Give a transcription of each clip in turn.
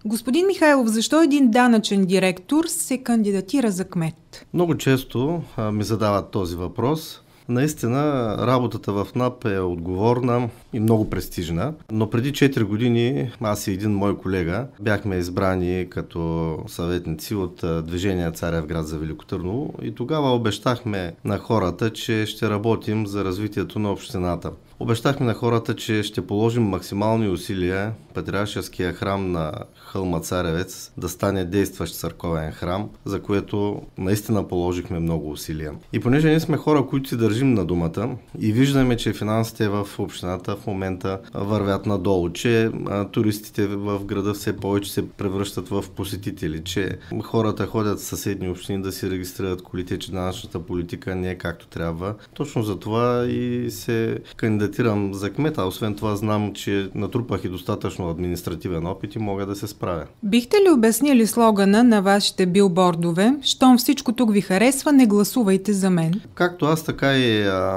Господин Михайлов, защо един данъчен директор се кандидатира за кмет? Много често ми задават този въпрос. Наистина работата в НАП е отговорна и много престижна, но преди 4 години аз и един мой колега бяхме избрани като съветници от Движение Царевград за Велико Търново и тогава обещахме на хората, че ще работим за развитието на общината. Обещахме на хората, че ще положим максимални усилия Патриаршеския храм на хълма Царевец да стане действащ църковен храм, за което наистина положихме много усилия. И понеже ние сме хора, които си държим на думата и виждаме, че финансите в общината в момента вървят надолу, че туристите в града все повече се превръщат в посетители, че хората ходят в съседни общини да си регистрират колите, че данъчната политика не е както трябва. Точно за това и се кандидатирам за кмета. Освен това знам, че натрупах и достатъчно административен опит и мога да се справя. Бихте ли обяснили слогана на вашите билбордове? Щом всичко тук ви харесва, не гласувайте за мен. Както аз, така и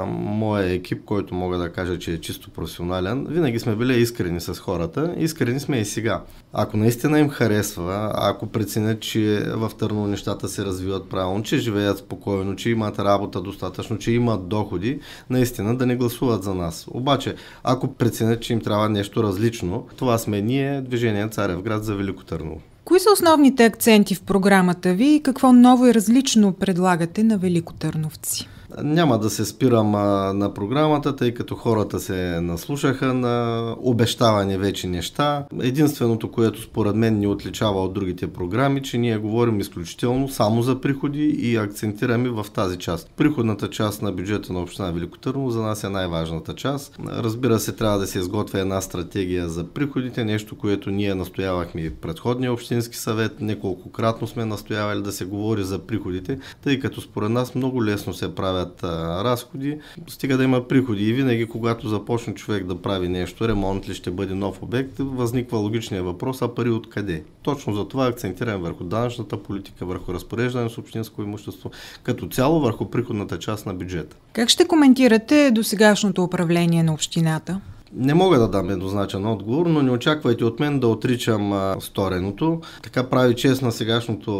моя екип, който мога да кажа, че е чисто професионален, винаги сме били искрени с хората. Искрени сме и сега. Ако наистина им харесва, ако преценят, че в Търново нещата се развиват правилно, че живеят спокойно, че имат работа достатъчно, че имат доходи, наистина да не гласуват за нас. Обаче, ако преценят, че им трябва нещо различно, това сме ние, Движение Царевград за Велико Търново. Кои са основните акценти в програмата ви и какво ново и различно предлагате на великотърновци? Няма да се спирам на програмата, тъй като хората се наслушаха на обещавани вече неща. Единственото, което според мен ни отличава от другите програми, че ние говорим изключително само за приходи и акцентираме в тази част. Приходната част на бюджета на община Велико Търново за нас е най-важната част. Разбира се, трябва да се изготвя една стратегия за приходите, нещо, което ние настоявахме и в предходния общински съвет. Неколкократно сме настоявали да се говори за приходите, тъй като според нас много лесно се правят разходи, стига да има приходи. И винаги, когато започне човек да прави нещо, ремонт ли ще бъде нов обект, възниква логичния въпрос, а пари откъде? Точно за това акцентираме върху данъчната политика, върху разпореждане с общинско имущество, като цяло върху приходната част на бюджета. Как ще коментирате досегашното управление на общината? Не мога да дам еднозначен отговор, но не очаквайте от мен да отричам стореното. Така прави чест на сегашното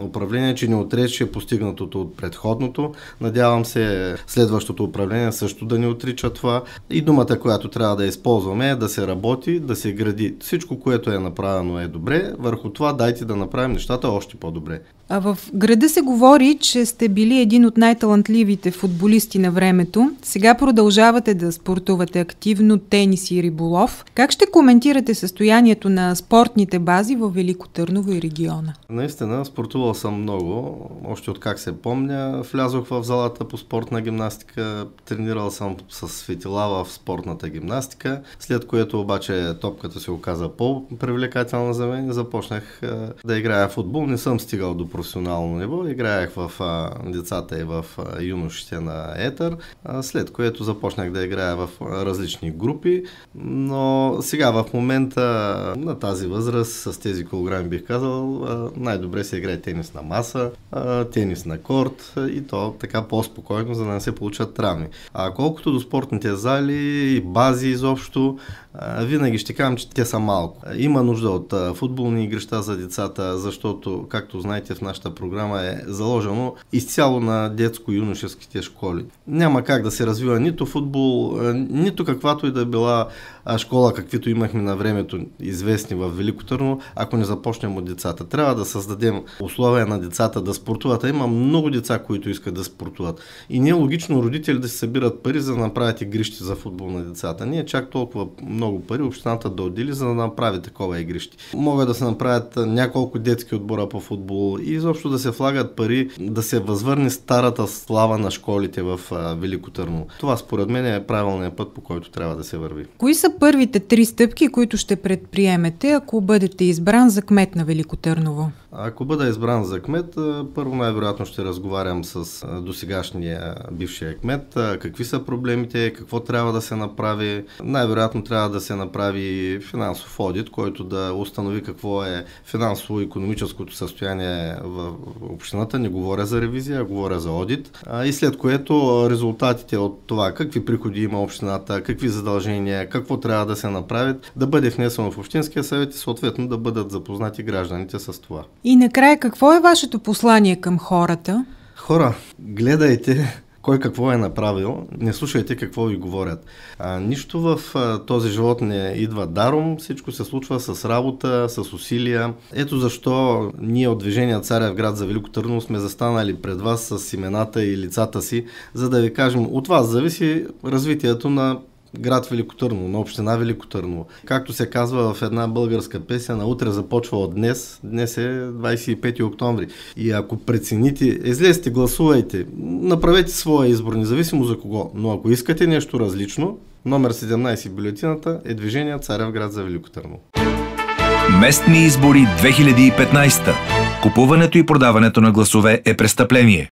управление, че не отрече постигнатото от предходното. Надявам се следващото управление също да не отрича това. И думата, която трябва да използваме е да се работи, да се гради. Всичко, което е направено е добре. Върху това дайте да направим нещата още по-добре. А в града се говори, че сте били един от най-талантливите футболисти на времето. Сега продължавате да спортувате активно тенис и риболов. Как ще коментирате състоянието на спортните бази във Велико Търново и региона? Наистина, спортувал съм много. Още от как се помня, влязох в залата по спортна гимнастика, тренирал съм с светила в спортната гимнастика, след което обаче топката се оказа по-привлекателна за мен и започнах да играя в футбол. Не съм стигал до професионално ниво, играех в децата и в юношите на Етър, след което започнах да играя в различни групи, но сега в момента на тази възраст, с тези килограми бих казал, най-добре се играе тенис на маса, тенис на корт и то така по-спокойно, за да не се получат травми. А колкото до спортните зали и бази изобщо, винаги ще кажам, че те са малко. Има нужда от футболни игрища за децата, защото, както знаете, в нашата програма е заложено изцяло на детско-юношеските школи. Няма как да се развива нито футбол, нито каквато и да била школа, каквито имахме на времето известни в Велико Търново, ако не започнем от децата. Трябва да създадем условия на децата да спортуват. Има много деца, които искат да спортуват. И не е логично родители да се събират пари, за да направят игрищи за футбол на децата. Не е чак толкова много пари общината да отдели, за да направи такова игрище. Могат да се направят няколко детски отбора по футбол и изобщо да се влагат пари, да се възвърне старата слава на школите в Велико Търново. Това според мен е правилният път, по който трябва да се върви. Кои са първите 3 стъпки, които ще предприемете, ако бъдете избран за кмет на Велико Търново? Ако бъда избран за кмет, първо най-вероятно ще разговарям с досегашния бившия кмет, какви са проблемите, какво трябва да се направи. Най-вероятно трябва да се направи финансов одит, който да установи какво е финансово-икономическото състояние в общината. Не говоря за ревизия, а говоря за одит. И след което резултатите от това, какви приходи има общината, какви задължения, какво трябва да се направи, да бъде внесено в Общинския съвет и съответно да бъдат запознати гражданите с това. И накрая, какво е вашето послание към хората? Хора, гледайте кой какво е направил, не слушайте какво ви говорят. Нищо в този живот не идва даром, всичко се случва с работа, с усилия. Ето защо ние от Движение Царевград за Велико Търново сме застанали пред вас с имената и лицата си, за да ви кажем, от вас зависи развитието на град Велико Търново, на община Велико Търново. Както се казва в една българска песен, утре започва от днес. Днес е 25 октомври. И ако прецените, излезте, гласувайте, направете своя избор, независимо за кого. Но ако искате нещо различно, номер 17 в бюлетината е Движение Царевград за Велико Търново. Местни избори 2015. Купуването и продаването на гласове е престъпление.